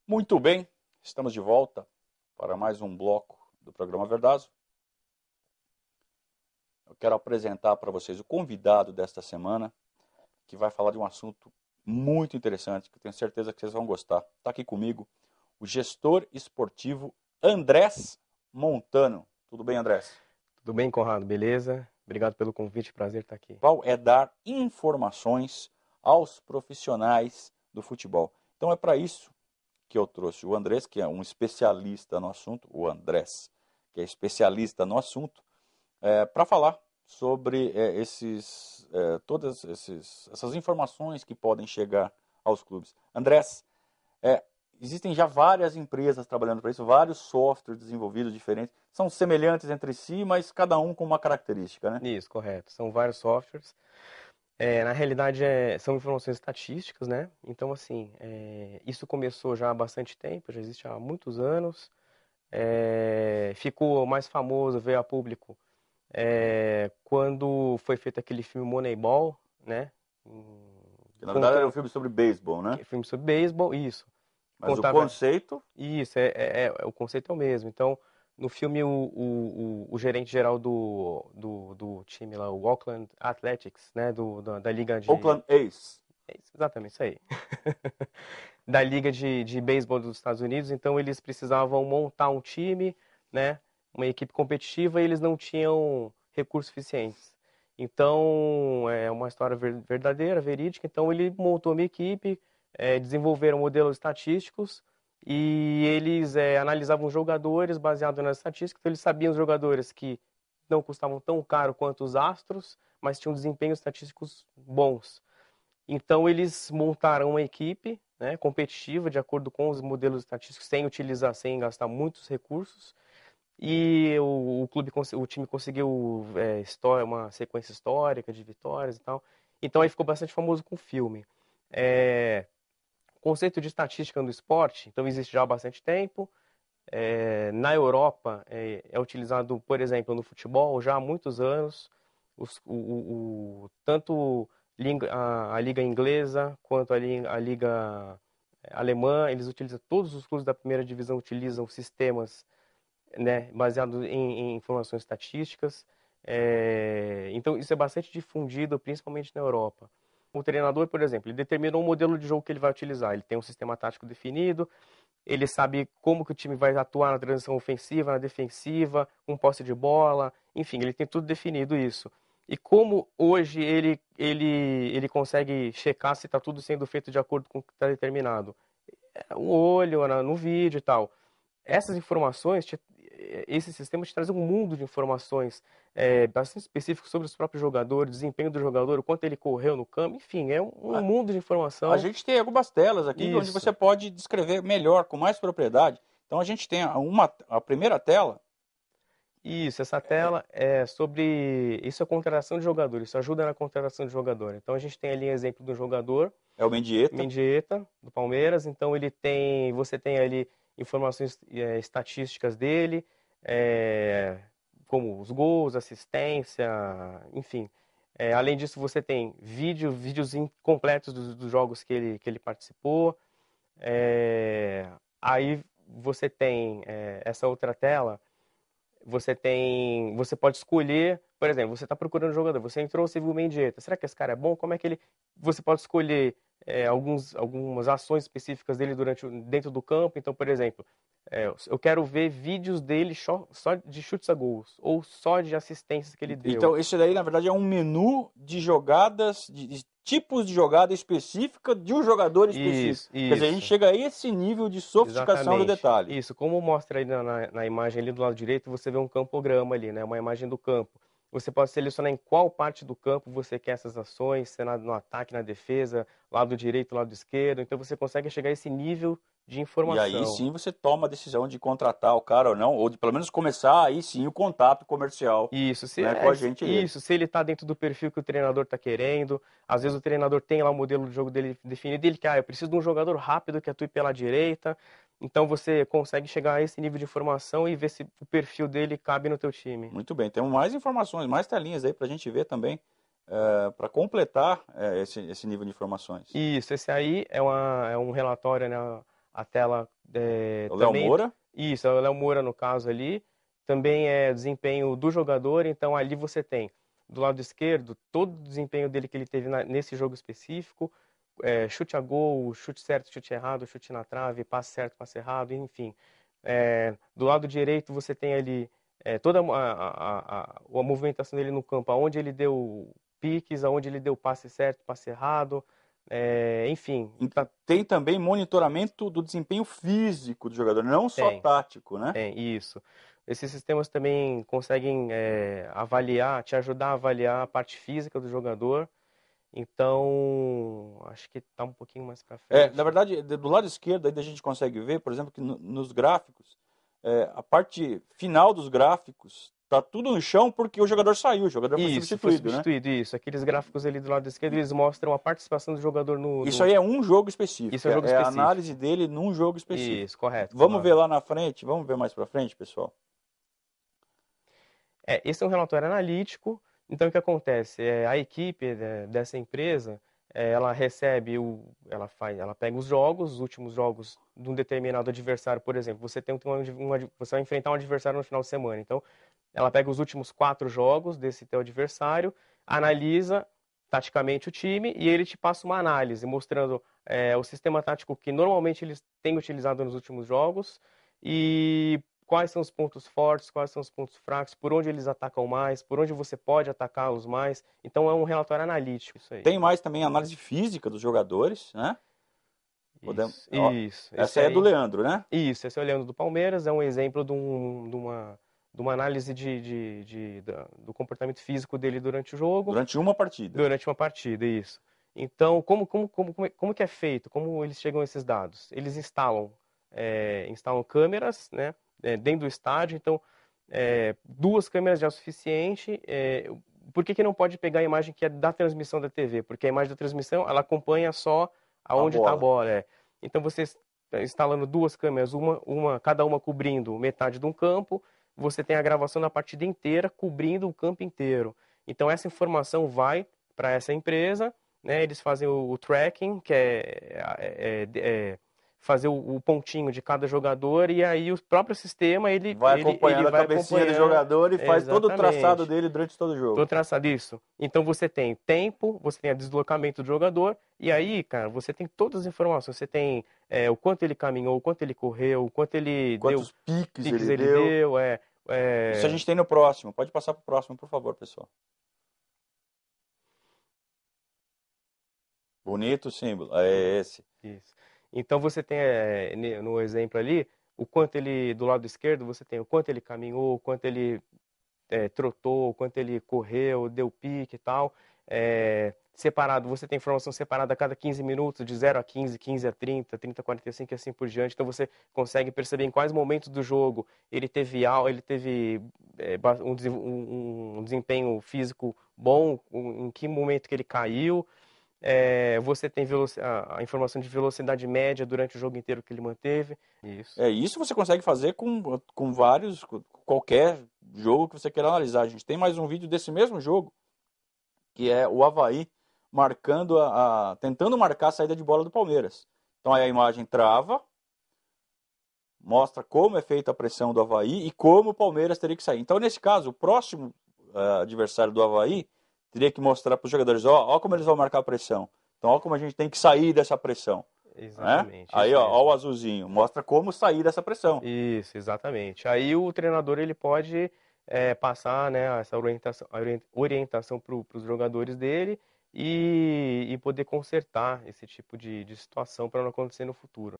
Muito bem, estamos de volta para mais um bloco do programa Verdazo. Eu quero apresentar para vocês o convidado desta semana, que vai falar de um assunto muito interessante, que eu tenho certeza que vocês vão gostar. Está aqui comigo o gestor esportivo Andrés Montano. Tudo bem, Andrés? Tudo bem, Conrado? Beleza? Obrigado pelo convite, prazer estar aqui. Qual é dar informações aos profissionais do futebol. Então é para isso que eu trouxe o Andrés, que é um especialista no assunto, o Andrés, que é especialista no assunto, para falar sobre todas essas informações que podem chegar aos clubes. Andrés, existem já várias empresas trabalhando para isso, vários softwares desenvolvidos diferentes, são semelhantes entre si, mas cada um com uma característica, né? Isso, correto. São vários softwares. Na realidade, são informações estatísticas, né? Então, assim, isso começou já há bastante tempo, já existe há muitos anos. Ficou mais famoso, veio a público, quando foi feito aquele filme Moneyball, né? Que na verdade era um filme sobre beisebol, né? Filme sobre beisebol, isso. Mas o conceito... Isso, o conceito é o mesmo. Então, no filme, o gerente geral do time lá, o Oakland Athletics, né, da liga de... Oakland A's. Exatamente, isso aí. Da liga de beisebol dos Estados Unidos. Então, eles precisavam montar um time, né, uma equipe competitiva, e eles não tinham recursos suficientes. Então, é uma história verdadeira, verídica. Então, ele montou uma equipe, desenvolveram modelos estatísticos, e eles analisavam jogadores baseado nas estatísticas. Então, eles sabiam os jogadores que não custavam tão caro quanto os astros, mas tinham desempenhos estatísticos bons. Então, eles montaram uma equipe, né, competitiva, de acordo com os modelos estatísticos, sem gastar muitos recursos. E o time conseguiu uma sequência histórica de vitórias e tal. Então, aí ficou bastante famoso com o filme. O conceito de estatística no esporte, então, existe já há bastante tempo. Na Europa, é utilizado, por exemplo, no futebol já há muitos anos. Tanto a liga inglesa quanto a liga alemã, eles utilizam, todos os clubes da primeira divisão utilizam sistemas, né, baseados em informações estatísticas. Então, isso é bastante difundido, principalmente na Europa. O treinador, por exemplo, ele determina um modelo de jogo que ele vai utilizar. Ele tem um sistema tático definido, ele sabe como que o time vai atuar na transição ofensiva, na defensiva, com posse de bola, enfim, ele tem tudo definido isso. E como hoje ele consegue checar se está tudo sendo feito de acordo com o que está determinado? Um olho no vídeo e tal. Essas informações, esse sistema te traz um mundo de informações bastante específico sobre os próprios jogadores, desempenho do jogador, o quanto ele correu no campo, enfim, é um mundo de informação. A gente tem algumas telas aqui onde Isso. você pode descrever melhor, com mais propriedade. Então a gente tem a primeira tela. Isso, essa tela é sobre... Isso é contratação de jogador, isso ajuda na contratação de jogador. Então a gente tem ali um exemplo do jogador, É o Mendieta. Mendieta, do Palmeiras. Então você tem ali informações estatísticas dele, como os gols, assistência, enfim. Além disso, você tem vídeos incompletos dos jogos que ele participou. Aí você tem essa outra tela. Você pode escolher, por exemplo, você está procurando um jogador, você entrou, você viu o Mendieta. Será que esse cara é bom? Como é que ele... Você pode escolher algumas ações específicas dele dentro do campo. Então, por exemplo, eu quero ver vídeos dele só de chutes a gols, ou só de assistências que ele deu. Então, isso daí, na verdade, é um menu de jogadas, de tipos de jogada específica de um jogador específico. Isso. Quer dizer, a gente chega a esse nível de sofisticação do Exatamente. detalhe. Isso, como mostra aí na imagem ali do lado direito, você vê um campograma ali, né? Uma imagem do campo. Você pode selecionar em qual parte do campo você quer essas ações, se é no ataque, na defesa, lado direito, lado esquerdo. Então você consegue chegar a esse nível de informação. E aí sim você toma a decisão de contratar o cara ou não, ou de pelo menos começar aí sim o contato comercial Isso, com a gente. se ele está dentro do perfil que o treinador está querendo. Às vezes o treinador tem lá o modelo de jogo dele definido, ele que eu preciso de um jogador rápido que atue pela direita. Então você consegue chegar a esse nível de informação e ver se o perfil dele cabe no teu time. Muito bem, temos mais informações, mais telinhas aí para a gente ver também, para completar esse nível de informações. Isso, esse aí é um relatório, né, a tela O Léo também... Moura. Isso, é o Léo Moura no caso ali. Também é desempenho do jogador, então ali você tem, do lado esquerdo, todo o desempenho dele que ele teve nesse jogo específico, chute a gol, chute certo, chute errado, chute na trave, passe certo, passe errado, enfim. Do lado direito você tem ali toda a movimentação dele no campo, aonde ele deu piques, aonde ele deu passe certo, passe errado, enfim. Tem também monitoramento do desempenho físico do jogador, não só tático, né? Tem, isso. Esses sistemas também conseguem avaliar, te ajudar a avaliar a parte física do jogador. Então, acho que está um pouquinho mais para frente. Na verdade, do lado esquerdo, aí a gente consegue ver, por exemplo, que nos gráficos, a parte final dos gráficos está tudo no chão porque o jogador saiu, o jogador foi Isso, substituído, foi substituído, né? isso. Aqueles gráficos ali do lado esquerdo, eles mostram a participação do jogador Isso aí é um jogo específico, Isso é um jogo é a específico. análise dele num jogo específico. Isso, correto. Vamos ver lá na frente, vamos ver mais para frente, pessoal. Esse é um relatório analítico. Então, o que acontece? A equipe dessa empresa, ela recebe, ela pega os últimos jogos de um determinado adversário, por exemplo. Você você vai enfrentar um adversário no final de semana. Então, ela pega os últimos 4 jogos desse teu adversário, analisa taticamente o time e ele te passa uma análise mostrando o sistema tático que normalmente eles têm utilizado nos últimos jogos e quais são os pontos fortes, quais são os pontos fracos, por onde eles atacam mais, por onde você pode atacá-los mais. Então é um relatório analítico isso aí. Tem mais também análise física dos jogadores, né? Isso. Essa é do Leandro, né? Isso, esse é o Leandro do Palmeiras, é um exemplo de uma análise do comportamento físico dele durante o jogo. Durante uma partida. Durante uma partida, isso. Então, como que é feito? Como eles chegam a esses dados? Eles instalam câmeras, né, dentro do estádio. Então, 2 câmeras já é o suficiente. Por que não pode pegar a imagem que é da transmissão da TV? Porque a imagem da transmissão, ela acompanha só aonde está a bola. Então, você instalando 2 câmeras, cada uma cobrindo metade de um campo, você tem a gravação da partida inteira cobrindo o campo inteiro. Então, essa informação vai para essa empresa, né? Eles fazem o tracking, que é fazer o pontinho de cada jogador, e aí o próprio sistema ele vai acompanhando a cabecinha do jogador e faz todo o traçado dele durante todo o jogo. Todo traçado, isso. Então você tem tempo, você tem o deslocamento do jogador, e aí, cara, você tem todas as informações. Você tem o quanto ele caminhou, o quanto ele correu, o quanto ele quantos deu, piques ele deu. Isso a gente tem no próximo. Pode passar para o próximo, por favor, pessoal. Bonito o símbolo. É esse. Isso. Então você tem no exemplo ali, o quanto ele, do lado esquerdo, você tem o quanto ele caminhou, o quanto ele trotou, o quanto ele correu, deu pique e tal. Separado, você tem informação separada a cada 15 minutos, de 0 a 15, 15 a 30, 30 a 45 e assim por diante. Então você consegue perceber em quais momentos do jogo ele teve um desempenho físico bom, em que momento que ele caiu. Você tem a informação de velocidade média durante o jogo inteiro que ele manteve. Isso você consegue fazer com qualquer jogo que você queira analisar. A gente tem mais um vídeo desse mesmo jogo, que é o Avaí tentando marcar a saída de bola do Palmeiras. Então aí a imagem trava, mostra como é feita a pressão do Avaí e como o Palmeiras teria que sair. Então nesse caso, o próximo adversário do Avaí teria que mostrar para os jogadores, ó como eles vão marcar a pressão. Então, ó como a gente tem que sair dessa pressão. Exatamente. Né? Aí, ó o azulzinho, mostra como sair dessa pressão. Isso, exatamente. Aí o treinador ele pode passar, né, essa orientação para os jogadores dele e poder consertar esse tipo de situação para não acontecer no futuro.